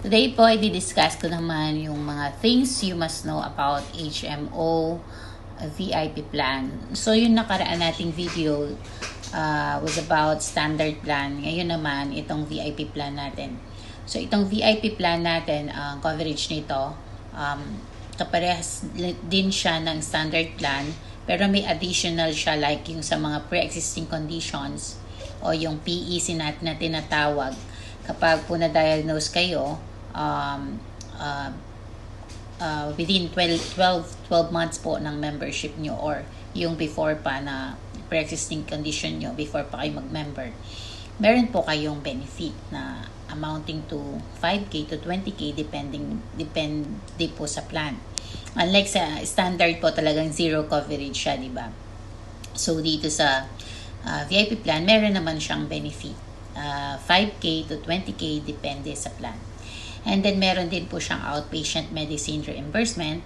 Today po, i-discuss ko naman yung mga things you must know about HMO VIP plan. So, yung nakaraan nating video was about standard plan. Ngayon naman, itong VIP plan natin. So, itong VIP plan natin, ang coverage nito, kaparehas din siya ng standard plan, pero may additional siya like yung sa mga pre-existing conditions o yung PEC natin na tinatawag. Kapag po na-diagnose kayo, within 12 months po ng membership nyo or yung before pa na pre-existing condition nyo before pa kayo mag-member, meron po kayong benefit na amounting to 5K to 20K depende po sa plan. Unlike sa standard po, talagang zero coverage siya, di ba? So dito sa VIP plan, meron naman siyang benefit. 5K to 20K depende sa plan. And then meron din po siyang outpatient medicine reimbursement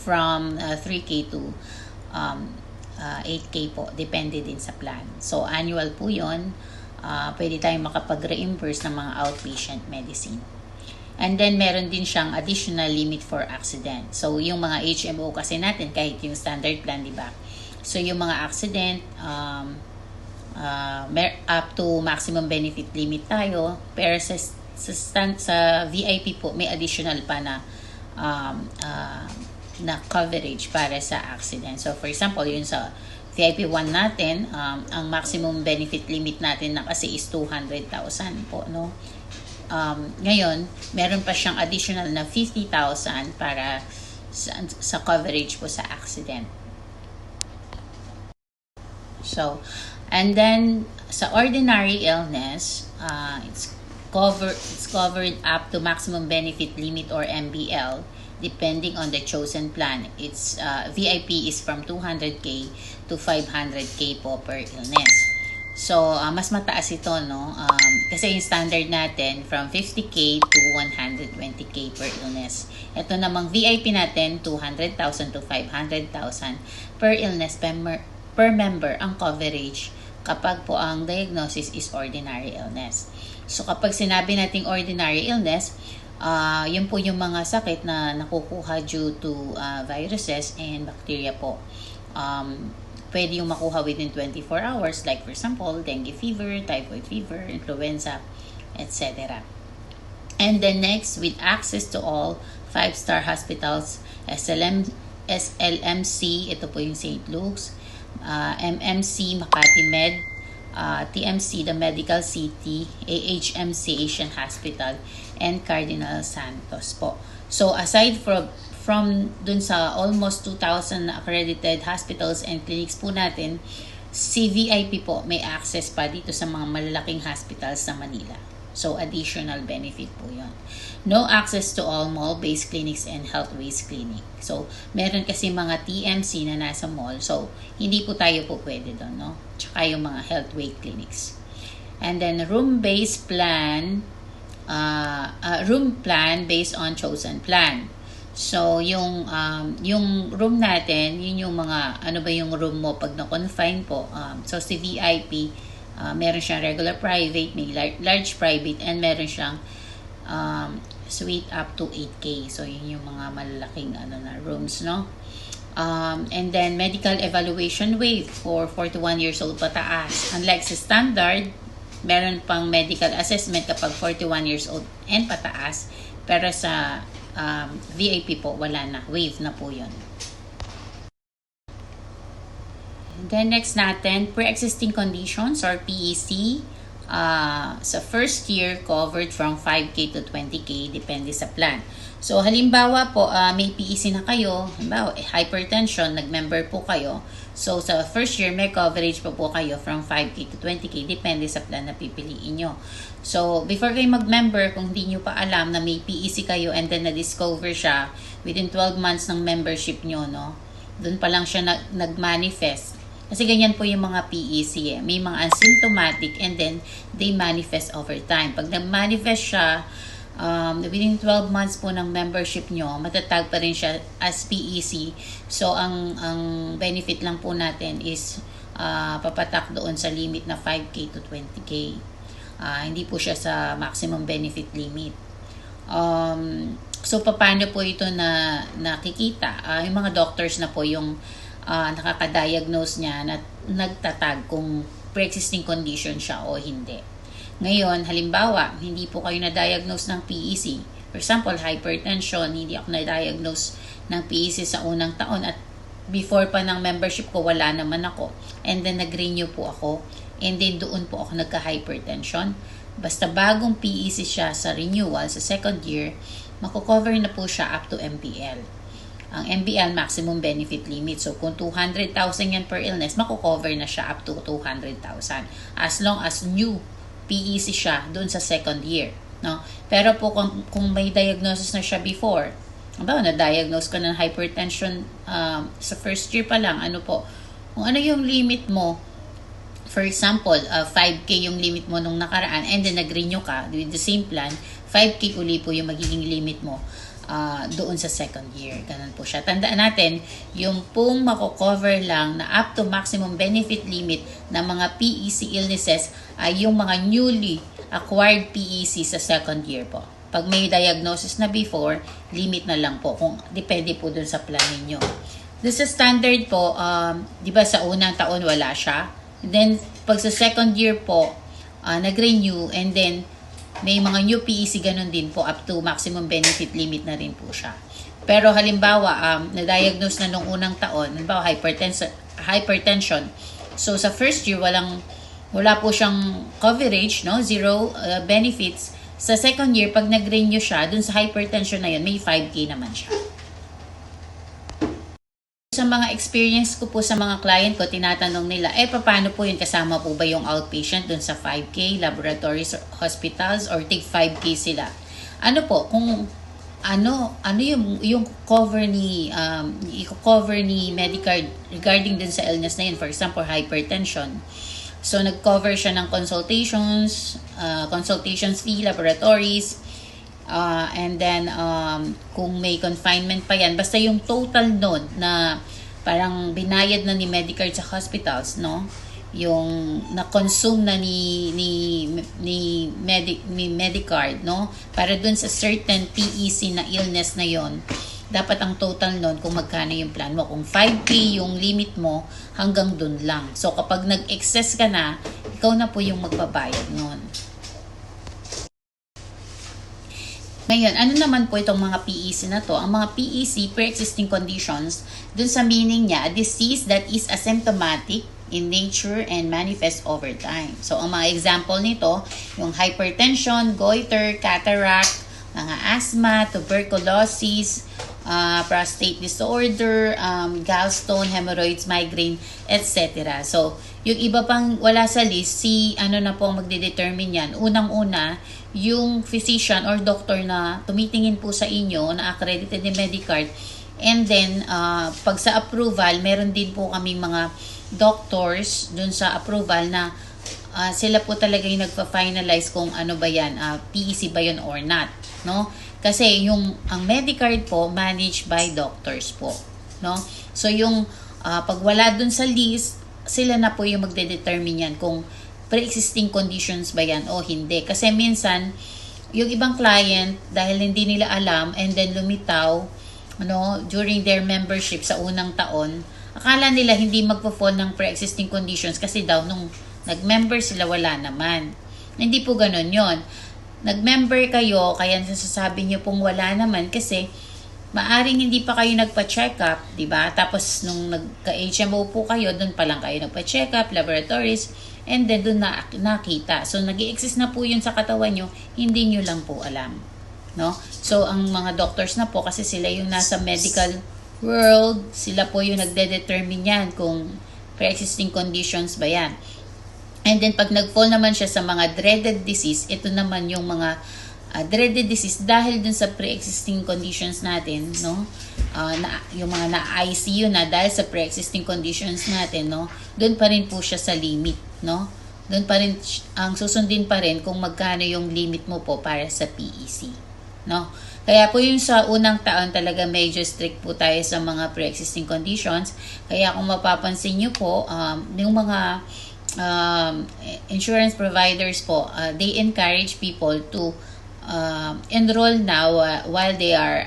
from 3K to 8K po. Depende din sa plan. So annual po yun. Pwede tayong makapag-reimburse ng mga outpatient medicine. And then meron din siyang additional limit for accident. So yung mga HMO kasi natin, kahit yung standard plan, di ba? So yung mga accident, up to maximum benefit limit tayo, pero sa VIP po may additional pa na coverage para sa accident. So for example, yun sa VIP 1 natin, ang maximum benefit limit natin na kasi is 200,000 po, no? Ngayon, meron pa siyang additional na 50,000 para sa coverage po sa accident. So, and then sa ordinary illness, it's covered up to maximum benefit limit or MBL depending on the chosen plan. It's VIP is from 200K to 500K po per illness. So mas mataas ito, no? Kasi yung standard natin from 50K to 120K per illness. Ito namang VIP natin 200,000 to 500,000 per illness per member ang coverage kapag po ang diagnosis is ordinary illness. So kapag sinabi nating ordinary illness, yun po yung mga sakit na nakukuha due to viruses and bacteria po. Pwede yung makuha within 24 hours, like for example, dengue fever, typhoid fever, influenza, etc. And then next, with access to all 5-star hospitals, SLMC, ito po yung St. Luke's, MMC, Makati Med, TMC, the Medical City, AHMC, Asian Hospital, and Cardinal Santos po. So aside from dun sa almost 2,000 accredited hospitals and clinics po natin, CVIP po may access pa dito sa mga malalaking hospitals sa Manila. So additional benefit po yun. No access to all mall-based clinics and health-based clinic. So meron kasi mga TMC na nasa mall. So hindi po tayo po pwede doon, no? Tsaka yung mga health-based clinics. And then room-based plan, room plan based on chosen plan. So yung room natin, yun yung mga ano ba yung room mo pag na-confine po. So si VIP, meron siyang regular private, may large private, and meron siyang suite up to 8K. So yun yung mga malalaking rooms, no? And then medical evaluation waive for 41 years old pataas. Unlike sa standard, meron pang medical assessment kapag 41 years old and pataas, pero sa VIP po wala na, waive na po yun. And then next natin, pre-existing conditions or PEC. Sa first year, covered from 5K to 20K, depende sa plan. So, halimbawa po, may PEC na kayo, halimbawa, hypertension, nag-member po kayo. So, sa first year, may coverage po kayo from 5K to 20K, depende sa plan na pipiliin nyo. So, before kayo mag-member, kung hindi nyo pa alam na may PEC kayo and then na-discover siya within 12 months ng membership nyo, no? Doon pa lang siya nag-manifest. Kasi ganyan po yung mga PEC. May mga asymptomatic and then they manifest over time. Pag nag-manifest siya, within 12 months po ng membership nyo, matatag pa rin siya as PEC. So, ang benefit lang po natin is papatak doon sa limit na 5K to 20K. Hindi po siya sa maximum benefit limit. So, paano po ito na nakikita? Yung mga doctors na po yung nakaka-diagnose niya na nagtatag kung pre-existing condition siya o hindi. Ngayon, halimbawa, hindi po kayo na-diagnose ng PEC. For example, hypertension, hindi ako na-diagnose ng PEC sa unang taon at before pa ng membership ko, wala naman ako. And then, nag-renew po ako. And then, doon po ako nagka-hypertension. Basta bagong PEC siya sa renewal, sa second year, mako-cover na po siya up to MBL. Ang MBL, maximum benefit limit. So, kung 200,000 yan per illness, mako-cover na siya up to 200,000. As long as new PEC siya doon sa second year. No? Pero po, kung may diagnosis na siya before, na-diagnose ka ng hypertension sa first year pa lang, kung ano yung limit mo, for example, 5K yung limit mo nung nakaraan and then nag-renew ka with the same plan, 5K uli po yung magiging limit mo doon sa second year. Ganun po siya. Tandaan natin, yung pong mako-cover lang na up to maximum benefit limit ng mga PEC illnesses ay yung mga newly acquired PEC sa second year po. Pag may diagnosis na before, limit na lang po. Kung depende po dun sa plan ninyo. Doon sa standard po, di ba sa unang taon wala siya. Then, pag sa second year po, nag-renew and then may mga new PEC ganun din po up to maximum benefit limit na rin po siya. Pero halimbawa, na-diagnose na nung unang taon, halimbawa hypertension. So, sa first year, wala po siyang coverage, no? Zero benefits. Sa second year, pag nag-renew siya, dun sa hypertension na yun, may 5K naman siya. Sa mga experience ko po sa mga client ko, tinatanong nila, paano po yun? Kasama po ba yung outpatient dun sa 5K, laboratories, hospitals, or take 5K sila? Yung cover ni Medicare regarding dun sa illness na yun, for example, hypertension. So, nag-cover siya ng consultations fee, laboratories, and then, kung may confinement pa yan, basta yung total nun na parang binayad na ni Medicare sa hospitals, no? Yung na-consume na ni Medicare, no? Para dun sa certain PEC na illness na yon, dapat ang total nun kung magkano yung plan mo. Kung 5K yung limit mo, hanggang dun lang. So, kapag nag-excess ka na, ikaw na po yung magbabayad nun. Ngayon, ano naman po itong mga PEC na to? Ang mga PEC, pre-existing conditions, dun sa meaning niya, a disease that is asymptomatic in nature and manifest over time. So, ang mga example nito, yung hypertension, goiter, cataract, mga asthma, tuberculosis, prostate disorder, gallstone, hemorrhoids, migraine, etc. So, yung iba pang wala sa list, na po magde-determine yan. Unang-una, yung physician or doctor na tumitingin po sa inyo na accredited ni Medicare. And then, pag sa approval, meron din po kaming mga doctors dun sa approval na sila po talaga yung nagpa-finalize kung ano ba yan, PEC ba yun or not, no? Kasi ang Medicare po managed by doctors po, no? So yung pag wala dun sa list, sila na po yung magde-determine yan kung pre-existing conditions ba yan o hindi. Kasi minsan yung ibang client dahil hindi nila alam and then lumitaw, during their membership sa unang taon, akala nila hindi magpo-fall ng pre-existing conditions kasi daw nung nag-member sila wala naman. Hindi po ganun yon. Nag-member kayo, kaya nasasabi niyo pong wala naman kasi maaring hindi pa kayo nagpa-check up, di ba? Tapos nung nagka-HMO po kayo, doon pa lang kayo nagpa-check up, laboratories, and then doon nakita. So nag-i-exist na po yun sa katawan nyo, hindi nyo lang po alam. No? So ang mga doctors na po, kasi sila yung nasa medical world, sila po yung nagde-determine yan kung pre-existing conditions ba yan. And then, pag nag-fall naman siya sa mga dreaded disease, ito naman yung mga dreaded disease dahil dun sa pre-existing conditions natin, no? Yung mga na-ICU na dahil sa pre-existing conditions natin, no? Doon pa rin po siya sa limit, no? Doon pa rin, ang susundin pa rin kung magkano yung limit mo po para sa PEC, no? Kaya po yung sa unang taon talaga medyo strict po tayo sa mga pre-existing conditions. Kaya kung mapapansin nyo po, yung mga insurance providers po, they encourage people to enroll now while they are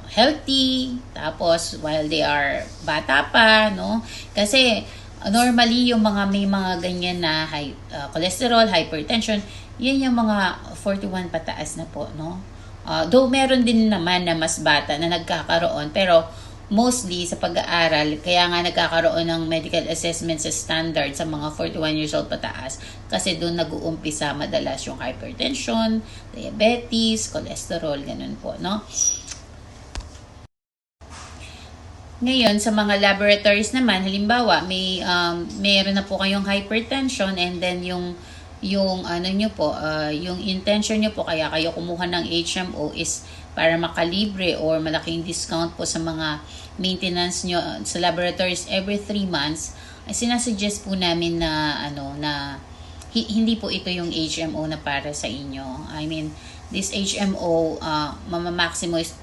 healthy, tapos while they are bata pa, no? Kasi normally yung mga may mga ganyan na high cholesterol, hypertension, yan yung mga 41 pataas na po, no? Though meron din naman na mas bata na nagkakaroon, pero mostly sa pag-aaral, kaya nga nagkakaroon ng medical assessment sa standard sa mga 41 years old pataas kasi doon nag-uumpisa madalas yung hypertension, diabetes, cholesterol, ganun po, no? Ngayon, sa mga laboratories naman, halimbawa, mayroon na po kayong hypertension and then yung ano nyo po, yung intention nyo po kaya kayo kumuha ng HMO is para makalibre or malaking discount po sa mga maintenance nyo sa laboratories every 3 months, ay sinasuggest po namin na hindi po ito yung HMO na para sa inyo. I mean, this HMO,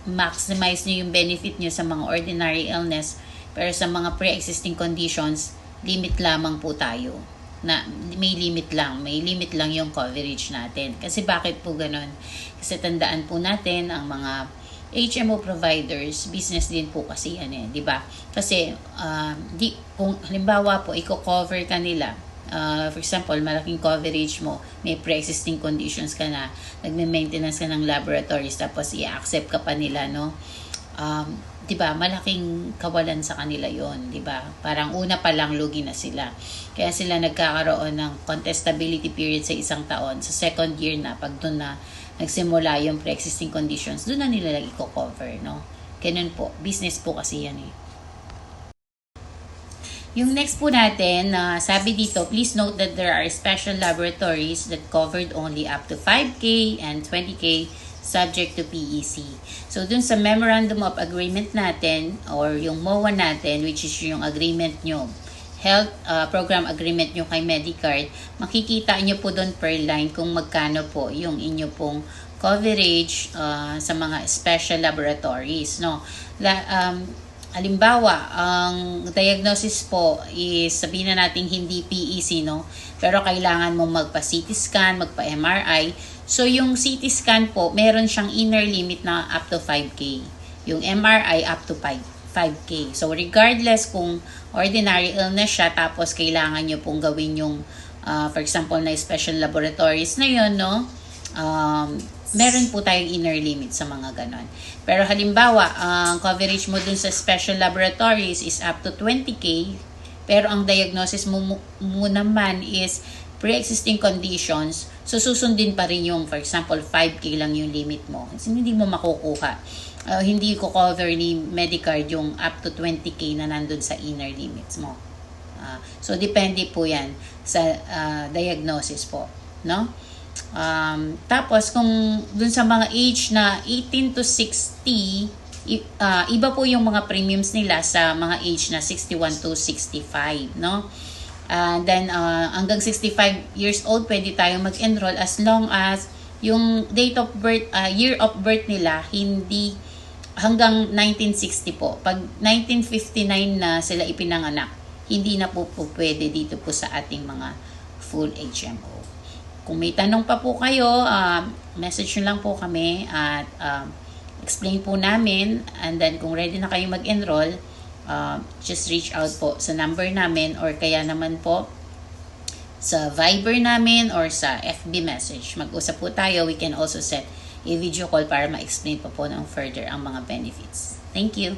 maximize nyo yung benefit nyo sa mga ordinary illness, pero sa mga pre-existing conditions, limit lamang po tayo. May limit lang yung coverage natin. Kasi bakit po ganun? Kasi tandaan po natin ang mga HMO providers, business din po kasi yan di ba? Kasi kung halimbawa po i-cover ka nila, for example, malaking coverage mo, may pre-existing conditions ka na, nagme-maintenance ka ng laboratories, tapos i-accept ka pa nila, no? 'Di ba? Malaking kawalan sa kanila 'yon, 'di ba? Parang una pa lang lugi na sila. Kaya sila nagkakaroon ng contestability period sa isang taon. Sa second year na, pag doon na nagsimula yung pre-existing conditions, doon na nila i-cover, no? Ganun po. Business po kasi yan Yung next po natin, sabi dito, please note that there are special laboratories that covered only up to 5K and 20K subject to PEC. So, dun sa Memorandum of Agreement natin or yung MOA natin, which is yung agreement nyo, health program agreement nyo kay Medicard, makikita nyo po dun per line kung magkano po yung inyo pong coverage sa mga special laboratories, no? Halimbawa, ang diagnosis po is sabihin na natin hindi PEC, no? Pero kailangan mo magpa-CT scan, magpa-MRI. So, yung CT scan po, meron siyang inner limit na up to 5K. Yung MRI up to 5K. So, regardless kung ordinary illness siya, tapos kailangan nyo pong gawin yung, for example, na special laboratories na yun, no? Meron po tayong inner limit sa mga ganon. Pero halimbawa, ang coverage mo dun sa special laboratories is up to 20K, pero ang diagnosis mo naman is pre-existing conditions, so susundin pa rin yung, for example, 5K lang yung limit mo. Kasi hindi mo makukuha. Hindi ko cover ni Medicard yung up to 20K na nandun sa inner limits mo. So, depende po yan sa diagnosis po. No? Tapos, kung dun sa mga age na 18 to 60, iba po yung mga premiums nila sa mga age na 61 to 65, no? And then, hanggang 65 years old, pwede tayong mag-enroll as long as yung date of birth, year of birth nila, hindi hanggang 1960 po. Pag 1959 na sila ipinanganak, hindi na po pwede dito po sa ating mga full HMO. Kung may tanong pa po kayo, message nyo lang po kami at explain po namin. And then, kung ready na kayo mag-enroll, just reach out po sa number namin or kaya naman po sa Viber namin or sa FB message. Mag-usap po tayo. We can also set a video call para ma-explain po ng further ang mga benefits. Thank you!